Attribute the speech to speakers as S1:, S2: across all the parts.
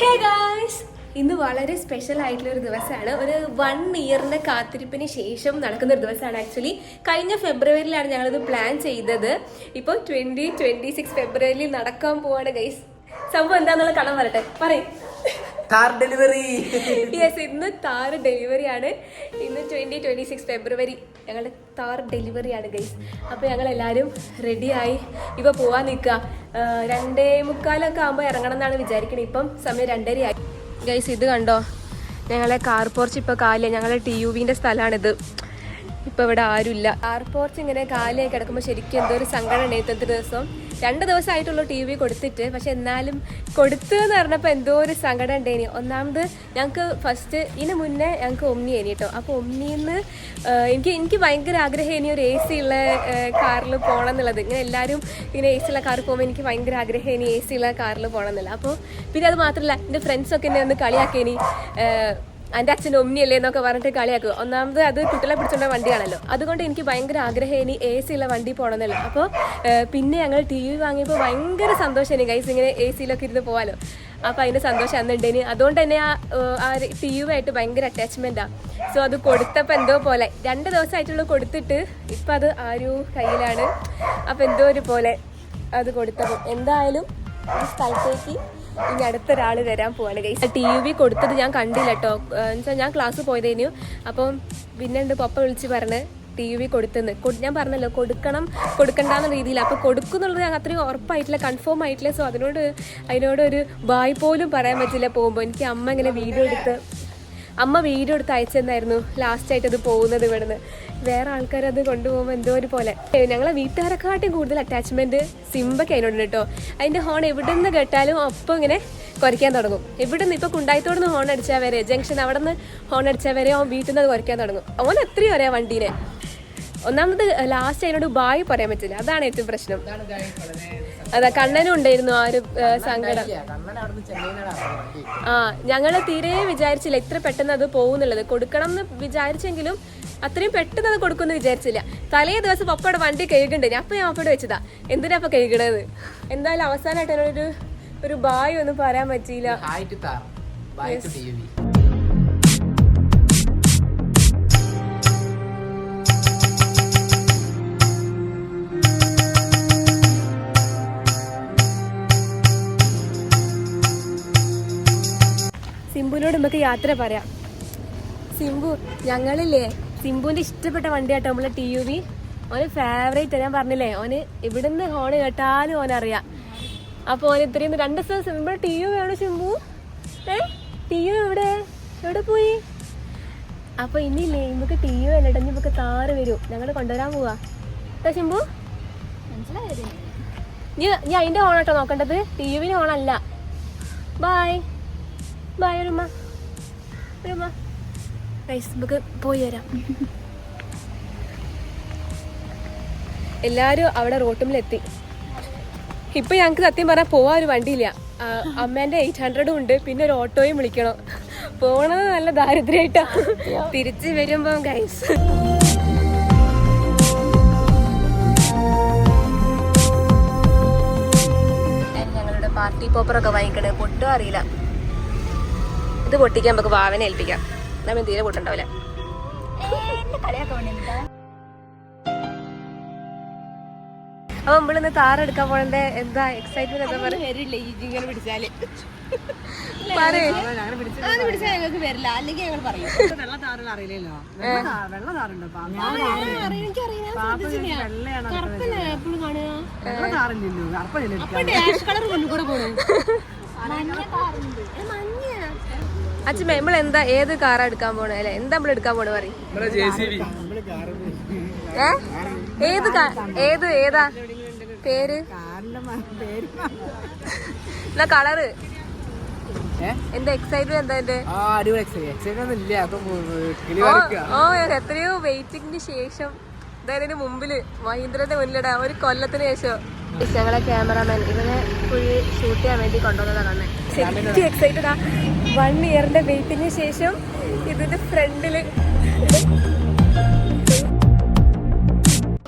S1: Hey guys! ഇന്ന് വളരെ special ആയിട്ടുള്ള ഒരു ദിവസമാണ്. ഒരു 1 ഇയറിന്റെ കാത്തിരിപ്പിന് ശേഷം നടക്കുന്ന ഒരു ദിവസമാണ്. ആക്ച്വലി കഴിഞ്ഞ ഫെബ്രുവരിയിലാണ് ഞങ്ങളിത് പ്ലാൻ ചെയ്തത്. ഇപ്പോൾ 2026 ഫെബ്രുവരിയിൽ നടക്കാൻ പോവാണ് ഗൈസ്. സംഭവം എന്താന്നുള്ള കടം വരട്ടെ പറയും.
S2: Car delivery.
S1: യെസ്, ഇന്ന് താർ ഡെലിവറി ആണ്. ഇന്ന് 2026 ഫെബ്രുവരി ഞങ്ങളുടെ താർ ഡെലിവറി ആണ് ഗൈസ്. അപ്പോൾ ഞങ്ങൾ എല്ലാവരും റെഡിയായി ഇപ്പോൾ പോവാൻ നിൽക്കുക. 2:45 ആകുമ്പോൾ ഇറങ്ങണം എന്നാണ് വിചാരിക്കുന്നത്. ഇപ്പം സമയം 2:30 ആയി ഗൈസ്. ഇത് കണ്ടോ, ഞങ്ങളെ കാർ പോർച്ച് ഇപ്പോൾ കാലിയാണ്. ഞങ്ങളുടെ TUVന്റെ സ്ഥലമാണിത്. ഇപ്പോൾ ഇവിടെ ആരുമില്ല. കാർ പോർച്ച് ഇങ്ങനെ കാലിയായി കിടക്കുമ്പോൾ ശരിക്കും എന്തോ ഒരു സങ്കടം ഉണ്ട്. ഇന്നത്തെ ദിവസം 2 ദിവസമായിട്ടുള്ളൂ TV കൊടുത്തിട്ട്. പക്ഷെ എന്നാലും കൊടുത്തതെന്ന് പറഞ്ഞപ്പോൾ എന്തോ ഒരു സങ്കടം ഉണ്ടേനി. ഒന്നാമത് ഞങ്ങൾക്ക് ഫസ്റ്റ് ഇതിന് മുന്നേ ഞങ്ങൾക്ക് ഒമ്നി ആയിരുന്നു കേട്ടോ. അപ്പോൾ ഒമ്നിന്ന് എനിക്ക് ഭയങ്കര ആഗ്രഹം ഇനി ഒരു AC ഉള്ള കാറിൽ പോകണം എന്നുള്ളത്. ഇങ്ങനെ എല്ലാവരും ഇങ്ങനെ AC ഉള്ള കാറിൽ പോകുമ്പോൾ എനിക്ക് ഭയങ്കര ആഗ്രഹം ഇനി AC ഉള്ള കാറിൽ പോകണം എന്നല്ല. അപ്പോൾ പിന്നെ അത് മാത്രമല്ല, എൻ്റെ ഫ്രണ്ട്സൊക്കെ എന്നെ ഒന്ന് കളിയാക്കിയനി, എൻ്റെ അച്ഛൻ ഒമ്നിയല്ലേ എന്നൊക്കെ പറഞ്ഞിട്ട് കളിയാക്കുക. ഒന്നാമത് അത് കുട്ടികളെ പിടിച്ചുകൊണ്ട വണ്ടിയാണല്ലോ. അതുകൊണ്ട് എനിക്ക് ഭയങ്കര ആഗ്രഹം ഇനി AC ഉള്ള വണ്ടി പോകണമെന്നല്ലോ. അപ്പോൾ പിന്നെ ഞങ്ങൾ TV വാങ്ങിയപ്പോൾ ഭയങ്കര സന്തോഷമാണ് ഗൈസ്, ഇങ്ങനെ AC-ലൊക്കെ ഇരുന്ന് പോകാമല്ലോ. അപ്പോൾ അതിൻ്റെ സന്തോഷം അന്നുണ്ടേന്. അതുകൊണ്ട് തന്നെ ആ TV ആയിട്ട് ഭയങ്കര അറ്റാച്ച്മെൻറ്റാണ്. സോ അത് കൊടുത്തപ്പോൾ എന്തോ പോലെ 2 ദിവസമായിട്ടുള്ള കൊടുത്തിട്ട് ഇപ്പം അത് ആരും കയ്യിലാണ്. അപ്പോൾ എന്തോ ഒരു പോലെ അത് കൊടുത്തപ്പോൾ എന്തായാലും ഈ സ്ഥലത്തേക്ക് ഇനി അടുത്തൊരാൾ വരാൻ പോവാണ് ഗൈസ്. TV കൊടുത്തത് ഞാൻ കണ്ടില്ല കേട്ടോ. എന്നുവെച്ചാൽ ഞാൻ ക്ലാസ് പോയതേനു. അപ്പം പിന്നെ ഉണ്ട് പപ്പ വിളിച്ച് പറഞ്ഞ് TV കൊടുത്തെന്ന്. ഞാൻ പറഞ്ഞല്ലോ കൊടുക്കണ്ടെന്ന രീതിയിൽ. അപ്പോൾ കൊടുക്കുന്നുള്ളത് ഞാൻ അത്രയും ഉറപ്പായിട്ടില്ല, കൺഫേം ആയിട്ടില്ല. സോ അതിനോടൊരു ബായ് പോലും പറയാൻ പറ്റില്ല പോകുമ്പോൾ. എനിക്ക് അമ്മ വീഡിയോ എടുത്ത് അയച്ചെന്നായിരുന്നു ലാസ്റ്റായിട്ട് അത് പോകുന്നത് ഇവിടുന്ന്. വേറെ ആൾക്കാരത് കൊണ്ടുപോകുമ്പോൾ എന്തോ ഒരു പോലെ. ഞങ്ങളെ വീട്ടുകാരെക്കാട്ടും കൂടുതൽ അറ്റാച്ച്മെൻറ്റ് സിംബയ്ക്ക് അതിനോടുണ്ട് കേട്ടോ. അതിൻ്റെ ഹോൺ എവിടെ നിന്ന് കേട്ടാലും അപ്പം ഇങ്ങനെ കുറയ്ക്കാൻ തുടങ്ങും. ഇവിടെ നിന്ന് ഇപ്പോൾ കുണ്ടായത്തോടുന്ന് ഹോൺ അടിച്ചാൽ വരെ, ജംഗ്ഷൻ അവിടെ നിന്ന് ഹോൺ അടിച്ചാൽ വരെ അവൻ വീട്ടിൽ നിന്ന് അത് കുറയ്ക്കാൻ തുടങ്ങും. അവൻ എത്രയും അറിയാം വണ്ടീനെ. ഒന്നാമത് ലാസ്റ്റ് അതിനോട് ബായ് പറയാൻ പറ്റില്ല, അതാണ് ഏറ്റവും പ്രശ്നം. അതാ കണ്ണനും ഉണ്ടായിരുന്നു ആ ഒരു സങ്കടം. ഞങ്ങൾ തീരെ വിചാരിച്ചില്ല ഇത്ര പെട്ടെന്ന് അത് പോകുന്നുള്ളത്. കൊടുക്കണം എന്ന് വിചാരിച്ചെങ്കിലും അത്രയും പെട്ടെന്ന് അത് കൊടുക്കുമെന്ന് വിചാരിച്ചില്ല. തലേ ദിവസം പപ്പയുടെ വണ്ടി കഴുകുന്നുണ്ട്. ഞാൻ പപ്പയോട് വെച്ചതാ, എന്തിനാ അപ്പൊ കഴുകണത്. എന്തായാലും അവസാനമായിട്ട് എന്നോടൊരു ഒരു ബായ് ഒന്നും പറയാൻ പറ്റിയില്ല. സിംബുവിനോട് നമുക്ക് യാത്ര പറയാം. സിംബു, ഞങ്ങളില്ലേ സിംബുവിൻ്റെ ഇഷ്ടപ്പെട്ട വണ്ടിയാട്ടോ നമ്മളെ TUV. ഓന് ഫേവറേറ്റ്. ഞാൻ പറഞ്ഞില്ലേ, ഓന് ഇവിടുന്ന് ഹോണ് കേട്ടാലും ഓനറിയാം. അപ്പോൾ ഓന് ഇത്രയും 2 ദിവസം സിംബു TUV ആണ്. സിംബു TUV എവിടെ പോയി? അപ്പോൾ ഇനിയില്ലേ നമുക്ക് TUV അല്ലട്ടോ, നമുക്ക് താറ് വരും. ഞങ്ങൾ കൊണ്ടുവരാൻ പോവാ കേട്ടോ സിംബു. നീ അതിൻ്റെ ഹോണാട്ടോ നോക്കേണ്ടത്, TUV ഹോണല്ല. ബായ് ബായ് ഒരുമ്മ നമുക്ക് പോയി വരാം. എല്ലാവരും അവിടെ റോട്ടുമ്പിലെത്തി. ഇപ്പം ഞങ്ങൾക്ക് സത്യം പറഞ്ഞാൽ പോവാൻ ഒരു വണ്ടിയില്ല. അമ്മേൻ്റെ 800 ഉണ്ട്, പിന്നെ ഒരു ഓട്ടോയും വിളിക്കണം. പോണത് നല്ല ദാരിദ്ര്യമായിട്ടാ. തിരിച്ച് വരുമ്പം ഗൈസ് ഞങ്ങളുടെ പാർട്ടി പോപ്പറൊക്കെ വാങ്ങിക്കണേ. പൊട്ടും അറിയില്ല. ഇത് പൊട്ടിക്കാൻ നമുക്ക് വാവനെ ഏൽപ്പിക്കാം. നമ്മൾ തീരെ പൊട്ടുണ്ടാവില്ല. അപ്പൊ നമ്മളിന്ന് താറെടുക്കാൻ പോണത് എന്താ എക്സൈറ്റ്മെന്റ് എന്താ പറയുക?
S3: വരില്ല, അല്ലെങ്കിൽ ഞങ്ങൾ പറയും.
S1: അച്ഛമ്മ നമ്മൾ എന്താ ഏത് കാറാ എടുക്കാൻ പോണേ? അല്ലെ എന്താ നമ്മൾ എടുക്കാൻ പോണേ പറയും. ഏതാ പേര്? എന്നാ കളറ് എന്താ എക്സൈറ്റ്മെന്റ് എന്താ എന്റെ? എത്രയോ വെയിറ്റിംഗിന് ശേഷം ഇതായതിന് മുമ്പില് മഹീന്ദ്രന്റെ മുന്നിലിടാ ഒരു കൊല്ലത്തിന് ശേഷം ഞങ്ങളെ ക്യാമറാമാൻ ഇവനെ ഫുള്ള് ഷൂട്ട് ചെയ്യാൻ വേണ്ടി കൊണ്ടുവന്നതാണ് കാണുന്നത്. ശരിക്കും എക്സൈറ്റഡാ. 1 ഇയറിന്റെ വെയിറ്റിംഗിന് ശേഷം ഇതിന്റെ ഫ്രണ്ടില്.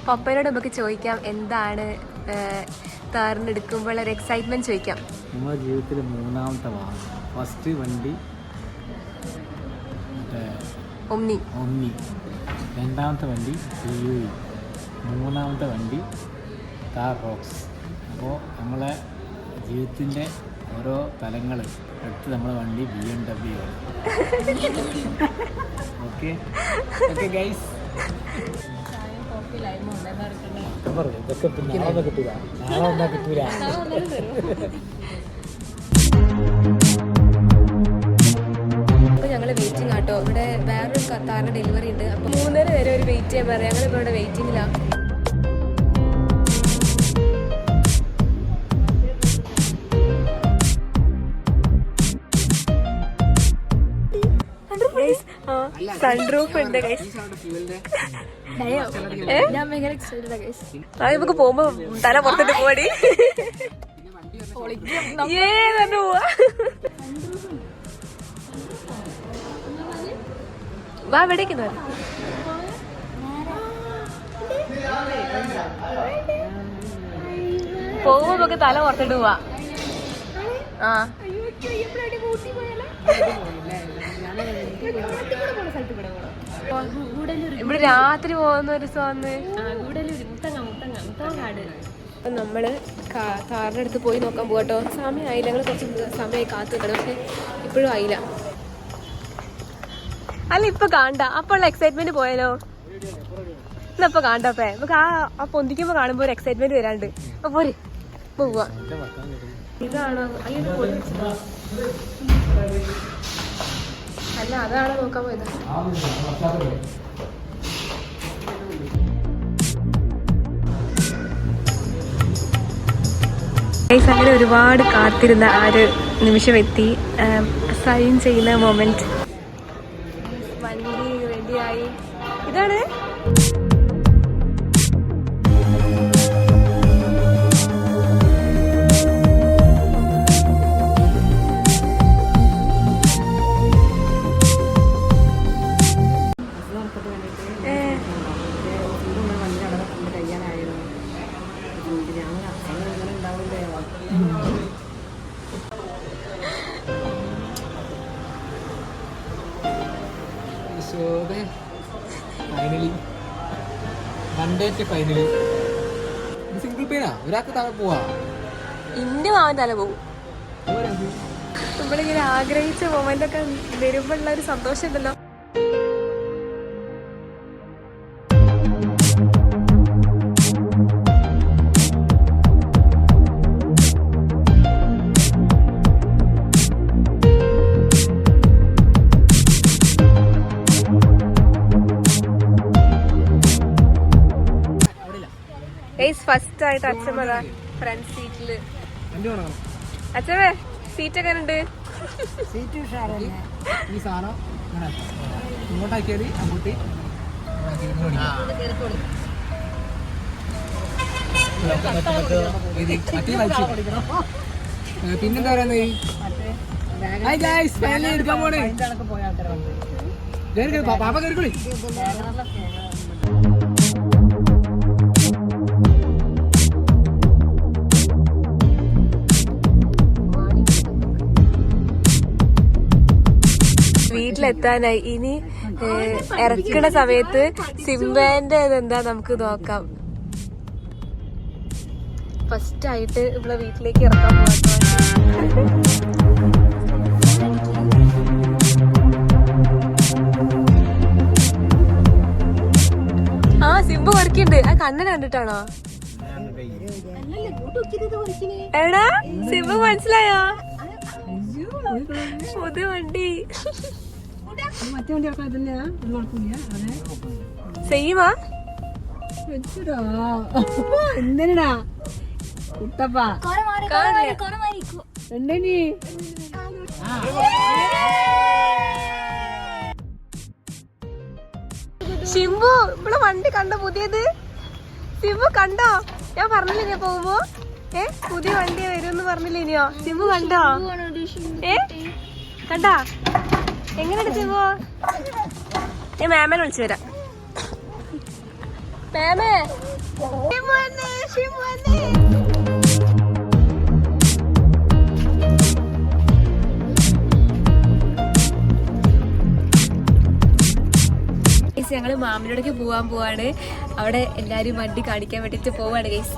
S1: പപ്പയോട് നമുക്ക് ചോദിക്കാം എന്താണ് താറിന് എടുക്കുമ്പോൾ ഒരു എക്സൈറ്റ്മെന്റ് ചോദിക്കാം.
S4: നമ്മുടെ ജീവിതത്തിൽ മൂന്നാമത്തെ വാഹനം. ഫസ്റ്റ് വണ്ടി
S1: ഒമ്നി,
S4: രണ്ടാമത്തെ വണ്ടി യു, മൂന്നാമത്തെ വണ്ടി താർ റോക്സ്. അപ്പോൾ നമ്മളെ ജീവിതത്തിൻ്റെ ഓരോ തലങ്ങൾ എടുത്ത് നമ്മളെ വണ്ടി BMW ആണ്. ഓക്കെ ഓക്കെ ഗൈസ്, ഇതൊക്കെ പിന്നെ നാളെ കിട്ടൂല, നാളെ ഒന്നാ കിട്ടൂല.
S1: അപ്പോൾ ഞങ്ങൾ വെയിറ്റിംഗ് ആട്ടോ. ഇവിടെ വേറൊരു താറിന് ഡെലിവറി ഉണ്ട്. അപ്പോൾ 3:30 വരെ ഒരു വെയിറ്റ് ചെയ്യാൻ പറയാം. ഞങ്ങളിപ്പോൾ ഇവിടെ വെയിറ്റിങ്ങിലാണ്. സൺറൂഫ് ഉണ്ട് ഗൈസ്. നമുക്ക് പോകുമ്പോ തല പുറത്തിട്ട് പോടി. വാ എവിടേക്ക് പോകുമ്പോ നമുക്ക് തല പുറത്തിട്ട് പോവാ. ആ ഇവിടെ രാത്രി പോകുന്ന ഒരു ദിവസം നമ്മള് കാറിന്റെ അടുത്ത് പോയി നോക്കാൻ പോകട്ടോ. സമയമായില്ല, ഞങ്ങൾ കുറച്ച് സമയമായി കാത്തു നിൽക്കണം. പക്ഷെ ഇപ്പോഴും ആയില്ല. അല്ല ഇപ്പൊ കാണണ്ട, അപ്പോൾ ഉള്ള എക്സൈറ്റ്മെന്റ് പോയാലോ? എന്നാ ഇപ്പൊ കാണണ്ടപ്പേ നമുക്ക് ആ പൊന്തിക്കുമ്പോ കാണുമ്പോ ഒരു എക്സൈറ്റ്മെന്റ് വരാണ്ട്. അപ്പൊ പോരെ പോവാ. ഇതാണോ? അല്ല അതാണോ നോക്കാൻ പോയത്? അങ്ങനെ ഒരുപാട് കാത്തിരുന്ന ആ ഒരു നിമിഷം എത്തി. സൈൻ ചെയ്യുന്ന മൊമെന്റ്. വണ്ടി റെഡിയായി. ഇതാണ്
S4: ഫൈനലി വൺഡേറ്റ് ഫൈനലി. സിംഗിൾ പേരാ, ഒരാൾക്ക് താഴെ പോവാ.
S1: ഇന്റെ മാവൻ തല പോകും. നമ്മളിങ്ങനെ ആഗ്രഹിച്ച മൊമെന്റ് ഒക്കെ വരുമ്പോഴുള്ള ഒരു സന്തോഷം ഉണ്ടല്ലോ. ഫസ്റ്റ് ആയിട്ട് അച്ഛമ്മ ഫ്രണ്ട് സീറ്റില്. അച്ഛമ്മേ സീറ്റ് ഒക്കെ ഉണ്ട്.
S4: ഈ സാധനം ഇങ്ങോട്ടാക്കിയാല് അങ്ങോട്ട് പിന്നെന്താ പറയുന്നത്? എടുക്കാൻ പോണേ പാപ്പ കയറിക്കോളി. വീട്ടിലെത്താനായി. ഇനി ഇറക്കണ സമയത്ത് സിംബാന്റെ ഇതെന്താ നമുക്ക് നോക്കാം. ഫസ്റ്റ് ആയിട്ട് ഇവിടെ വീട്ടിലേക്ക് ഇറക്കാൻ പോകാം. ആ സിംബ വർക്കുണ്ട്. ആ കണ്ണനെ കണ്ടിട്ടാണോ? എടാ സിംബ മനസ്സിലായോ? പുതിയ വണ്ടി ചെയ്യുമാ
S3: എന്തിനാ കുട്ടപ്പാ
S1: ശിംബു ഇവിടെ വണ്ടി കണ്ടോ പുതിയത്? ശിംബു കണ്ടോ? ഞാൻ പറഞ്ഞില്ലേ ഞാൻ പോകുമ്പോ പുതിയ വണ്ടി വരുമെന്ന് പറഞ്ഞില്ലേ ഇനിയോ? ശിംബു കണ്ടോ? കണ്ടാ എങ്ങനെയുണ്ട് ശിംബു? ഞാൻ മാമനെ വിളിച്ചു വരാം. മാമേ ഞങ്ങള് മാമിനോടൊക്കെ പോവാണ്. അവിടെ എല്ലാരും വണ്ടി കാണിക്കാൻ വേണ്ടിട്ട് പോവാണ് ഗൈസ്.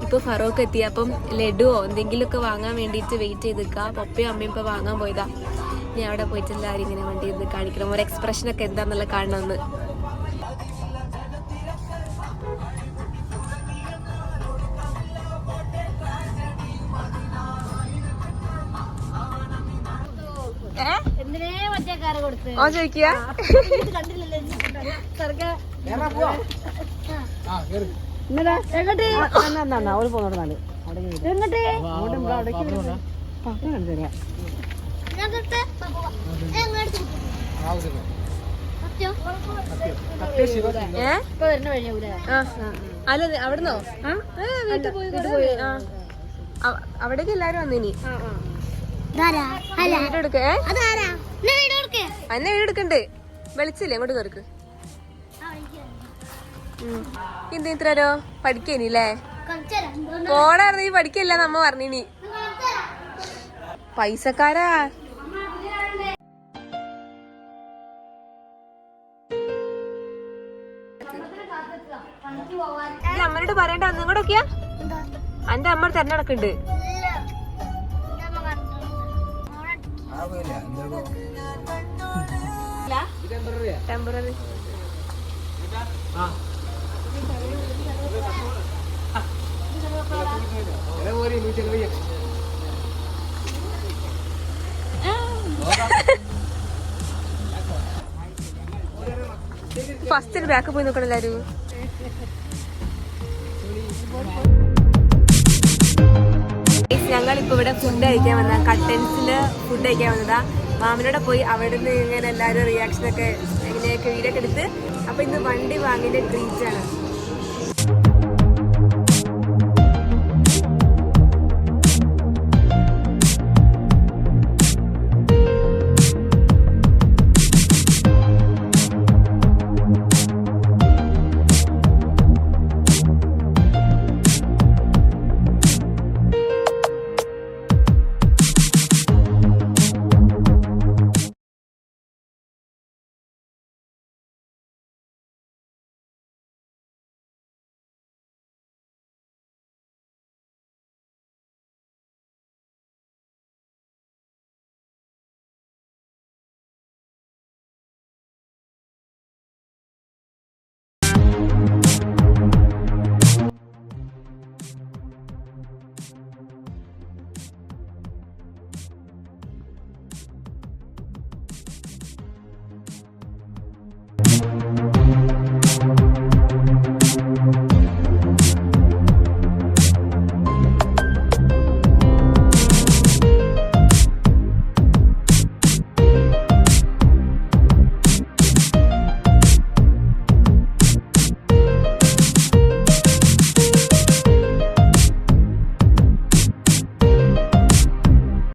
S1: ഇപ്പൊ ഫറോക്ക് എത്തി. അപ്പം ലഡുവോ എന്തെങ്കിലുമൊക്കെ വാങ്ങാൻ വേണ്ടിട്ട് വെയിറ്റ് ചെയ്ത് നിൽക്കാം. പപ്പയും അമ്മയും ഇപ്പൊ വാങ്ങാൻ പോയതാ. ഇനി അവിടെ പോയിട്ട് എല്ലാരും ഇങ്ങനെ വണ്ടി ഇരുന്ന് കാണിക്കണം. ഒരു എക്സ്പ്രഷൻ ഒക്കെ എന്താന്നുള്ള കാണണമെന്ന്. ഓ ചോദിക്കുക
S3: അവര് പോന്നോടുന്നാല്
S1: അല്ല അവിടുന്നോ വീട്ടിൽ പോയി അവിടേക്ക് എല്ലാരും വന്നിനി. വീഡിയോ എടുക്കേ അന്നെ വീഡിയോ എടുക്കണ്ട്. വിളിച്ചില്ലേ അങ്ങോട്ട് കയറിക്ക്. എന്ത് ഇത്രോ പഠിക്കേനില്ലേ? പോടായിരുന്നു നീ പഠിക്കല്ല നമ്മ പറഞ്ഞിനി. പൈസക്കാരാ. നീ അമ്മനോട് പറയണ്ട ഒന്നും കൂടെ ഒക്കെയാ എന്റെ അമ്മ തെരഞ്ഞെടുക്കുന്നുണ്ട്. ടെമ്പററി ഫസ്റ്റ് ബാക്ക് പോയി നോക്കണം എല്ലാരും. ഞങ്ങളിപ്പോ ഇവിടെ ഫുഡ് കഴിക്കാൻ വന്നതാ. കട്ടൻസില് ഫുഡ് കഴിക്കാൻ വന്നതാ. മാമിനോടെ പോയി അവിടെ നിന്ന് ഇങ്ങനെ എല്ലാവരും റിയാക്ഷനൊക്കെ എങ്ങനെയൊക്കെ വീഡിയോ ഒക്കെ എടുത്ത്. അപ്പൊ ഇന്ന് വണ്ടി വാങ്ങിന്റെ ട്രീറ്റാണ്.